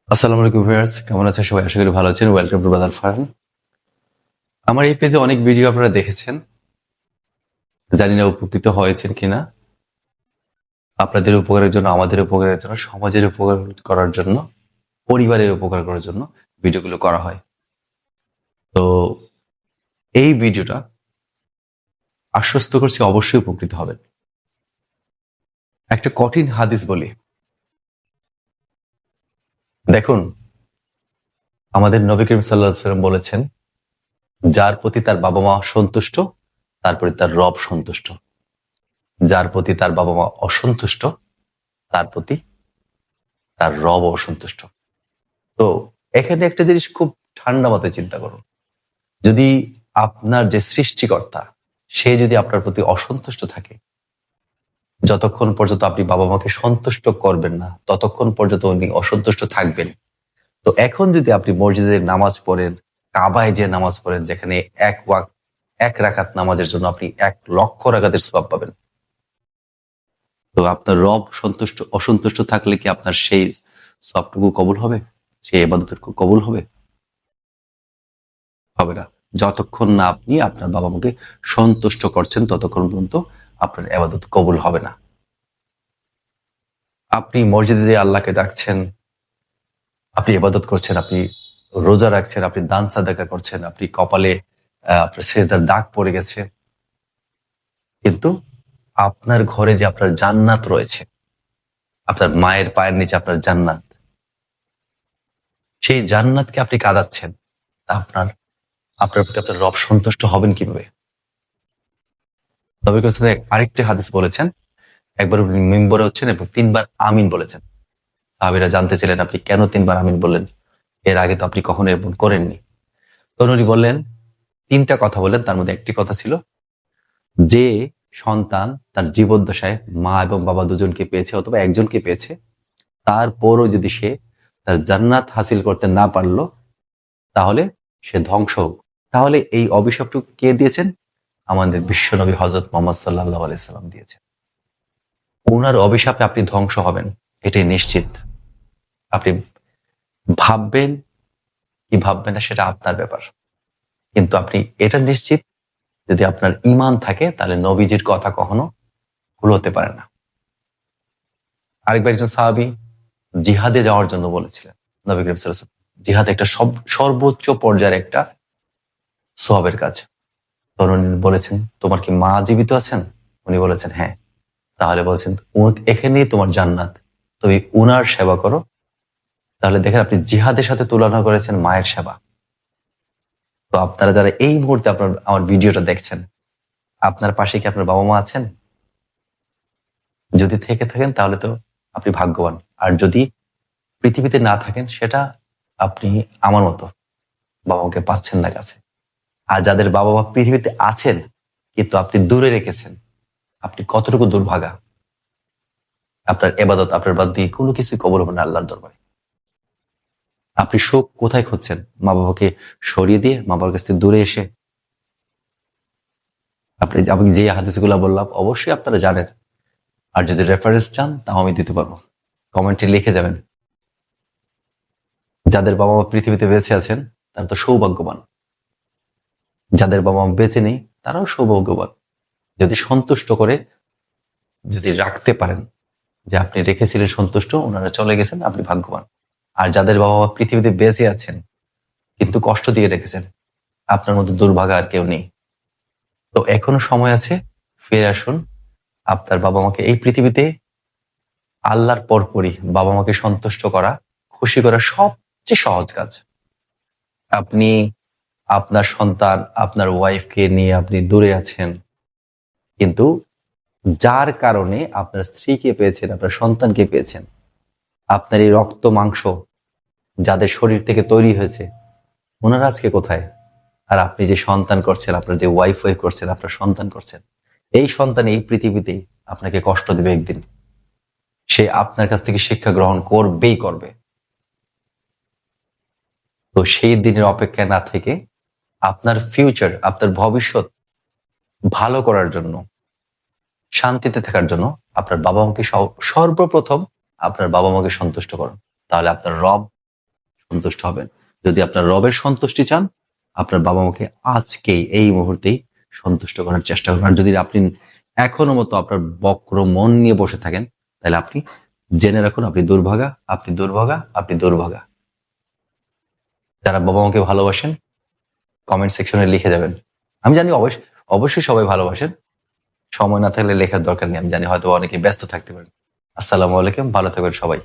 আসসালামু আলাইকুম ভিউয়ার্স, কেমন আছেন সবাই? আশা করি ভালো আছেন। Welcome to brother Farhan. আমার এই পেজে অনেক ভিডিও আপনারা দেখেছেন, জানি না উপকৃত হয়েছেন কিনা। আপনাদের উপকারের জন্য, আমাদের উপকারের জন্য, সমাজের উপকার করার জন্য, পরিবারের উপকার করার জন্য ভিডিওগুলো করা হয়। তো এই ভিডিওটা আশ্বস্ত করছি অবশ্যই উপকৃত হবেন। একটা কঠিন হাদিস বলি, দেখুন, আমাদের নবী করিম সাল্লাল্লাহু আলাইহি ওয়াসাল্লাম বলেছেন, যার প্রতি তার বাবা মা সন্তুষ্ট তার প্রতি তার রব সন্তুষ্ট, যার প্রতি তার বাবা মা অসন্তুষ্ট তার প্রতি তার রব অসন্তুষ্ট। তো এখানে একটা জিনিস খুব ঠান্ডা মাথায় চিন্তা করুন, যদি আপনার যে সৃষ্টিকর্তা সে যদি আপনার প্রতি অসন্তুষ্ট থাকে, যতক্ষণ পর্যন্ত আপনি বাবা মাকে সন্তুষ্ট করবেন না ততক্ষণ পর্যন্ত উনি অসন্তুষ্ট থাকবেন। তো এখন যদি আপনি মসজিদে নামাজ পড়েন, কাবায় যে নামাজ পড়েন, যেখানে এক রাকাত নামাজের জন্য আপনি 1,00,000 রাকাতের সওয়াব পাবেন, তো আপনার রব অসন্তুষ্ট থাকলে কি আপনার সেই সওয়াবটুকু কবুল হবে? সেই ইবাদতটুকু কবুল হবে? হবে না। যতক্ষণ না আপনি আপনার বাবা মাকে সন্তুষ্ট করছেন ততক্ষণ পর্যন্ত আপনার ইবাদত কবুল হবে না। আপনি মসজিদে যে আল্লাহকে ডাকছেন, আপনি ইবাদত করছেন, আপনি রোজা রাখছেন, আপনি দান সাদাকা করছেন, আপনি কপালে আপনার সেজদার দাগ পড়ে গেছে, কিন্তু আপনার ঘরে যে আপনার জান্নাত রয়েছে, আপনার মায়ের পায়ের নিচে আপনার জান্নাত, সেই জান্নাতকে আপনি কাঁদাচ্ছেন, তা আপনার প্রতি আপনার রব সন্তুষ্ট হবেন কিভাবে? নবী করিম সাল্লাল্লাহু আলাইহি ওয়াসাল্লাম আরেকটি হাদিস বলেছেন, একবার উনি মিম্বরে হচ্ছেন এবং 3 বার আমিন বলেছেন। সাহাবীরা জানতে চাইলেন, আপনি কেন 3 বার আমিন বললেন? এর আগে তো আপনি কখনো এরকম করেননি। তখন উনি বললেন, 3টা কথা বললেন, তার মধ্যে একটি কথা ছিল, যে সন্তান তার জীবদ্দশায় মা এবং বাবা দুজনকে পেয়েছে অথবা একজনকে পেয়েছে, তারপরও যদি সে তার জান্নাত হাসিল করতে না পারলো, তাহলে সে ধ্বংস হোক। তাহলে এই অভিশাপটুকু কে দিয়েছেন? আমাদের বিশ্বনবী হযরত মুহাম্মদ সাল্লাল্লাহু আলাইহি সাল্লাম দিয়েছেন। ওনার অভিশাপে আপনি ধ্বংস হবেন, এটাই নিশ্চিত। আপনি ভাববেন কি ভাববেন না সেটা আপনার ব্যাপার, কিন্তু আপনি এটা নিশ্চিত, যদি আপনার ঈমান থাকে তাহলে নবীজির কথা কখনো ভুল হতে পারে না। আরেকবার একজন সাহাবী জিহাদে যাওয়ার জন্য বলেছিলেন নবী করিম সাল্লাল্লাহু আলাইহি ওয়াসাল্লাম। জিহাদ একটা সর্বোচ্চ পর্যায়ের একটা সওয়াবের কাজ। তখন উনি বলেছেন, তোমার কি মা জীবিত আছেন? উনি বলেছেন হ্যাঁ। তাহলে বলছেন, এখানেই তোমার জান্নাত, তুমি উনার সেবা করো। তাহলে দেখেন, আপনি জিহাদের সাথে তুলনা করেছেন মায়ের সেবা। তো আপনারা যারা এই মুহূর্তে আমার ভিডিওটা দেখছেন, আপনার পাশে কি আপনার বাবা মা আছেন? যদি থেকে থাকেন তাহলে তো আপনি ভাগ্যবান। আর যদি পৃথিবীতে না থাকেন, সেটা আপনি আমার মতো বাবা মাকে পাচ্ছেন না কাছে। আর যাদের বাবা মা পৃথিবীতে আছেন কিন্তু আপনি দূরে রেখেছেন, আপনি কতটুকু দুর্ভাগা। আপনার ইবাদত, আপনার বাদ দিয়ে কোনো কিছুই কবুল হবে না আল্লাহর দরবারে। আপনি সুখ কোথায় খুঁজছেন? মা বাবাকে সরিয়ে দিয়ে, মা বাবার কাছ থেকে দূরে এসে? আমি যে হাদিসগুলো বললাম অবশ্যই আপনারা জানেন, আর যদি রেফারেন্স চান তাও আমি দিতে পারবো। কমেন্টে লিখে যাবেন। যাদের বাবা মা পৃথিবীতে বেঁচে আছেন তারা তো সৌভাগ্যবান, যাদের বাবা মা বেঁচে নেই তারাও সৌভাগ্যবান। যদি সন্তুষ্ট করে যদি রাখতে পারেন, যে আপনি রেখেছিলেন সন্তুষ্ট, ওনারা চলে গেছেন, আপনি ভাগ্যবান। আর যাদের বাবা মা পৃথিবীতে বেঁচে আছেন কিন্তু কষ্ট দিয়ে রেখেছেন, আপনার মতো দুর্ভাগা আর কেউ নেই। তো এখনো সময় আছে, ফিরে আসুন। আপনার বাবা মাকে এই পৃথিবীতে, আল্লাহর পরপরই বাবা মাকে সন্তুষ্ট করা, খুশি করা সবচেয়ে সহজ কাজ। আপনি আপনার সন্তান, আপনার ওয়াইফকে নিয়ে আপনি দূরে আছেন, কিন্তু যার কারণে আপনার স্ত্রীকে পেয়েছেন, আপনার সন্তানকে পেয়েছেন, আপনার এই রক্ত মাংস যাদের শরীর থেকে তৈরি হয়েছে, ওনারা আজকে কোথায়? আর আপনি যে সন্তান করছেন, আপনার যে ওয়াইফ করছেন, আপনার সন্তান করছেন, এই সন্তান এই পৃথিবীতে আপনাকে কষ্ট দেবে একদিন। সে আপনার কাছ থেকে শিক্ষা গ্রহণ করবেই করবে। তো সেই দিনের অপেক্ষায় না থেকে আপনার ফিউচার, আপনার ভবিষ্যৎ ভালো করার জন্য, শান্তিতে থাকার জন্য আপনার বাবা মাকে সর্বপ্রথম আপনার বাবা মাকে সন্তুষ্ট করুন। তাহলে আপনার রব সন্তুষ্ট হবেন। যদি আপনার রবের সন্তুষ্টি চান, আপনার বাবা মাকে আজকেই এই মুহূর্তেই সন্তুষ্ট করার চেষ্টা করবেন। আর যদি আপনি এখনো মতো আপনার বক্র মন নিয়ে বসে থাকেন, তাহলে আপনি জেনে রাখুন আপনি দুর্ভাগা, আপনি দুর্ভাগা, আপনি দুর্ভাগা। যারা বাবা মাকে ভালোবাসেন কমেন্ট সেকশনে লিখে যাবেন। আমি জানি অবশ্যই সবাই ভালোবাসেন। সময় না থাকলে লেখার দরকার নেই। আমি জানি হয়তো অনেকে ব্যস্ত থাকতে পারেন। আসসালামু আলাইকুম, ভালো থাকবেন সবাই।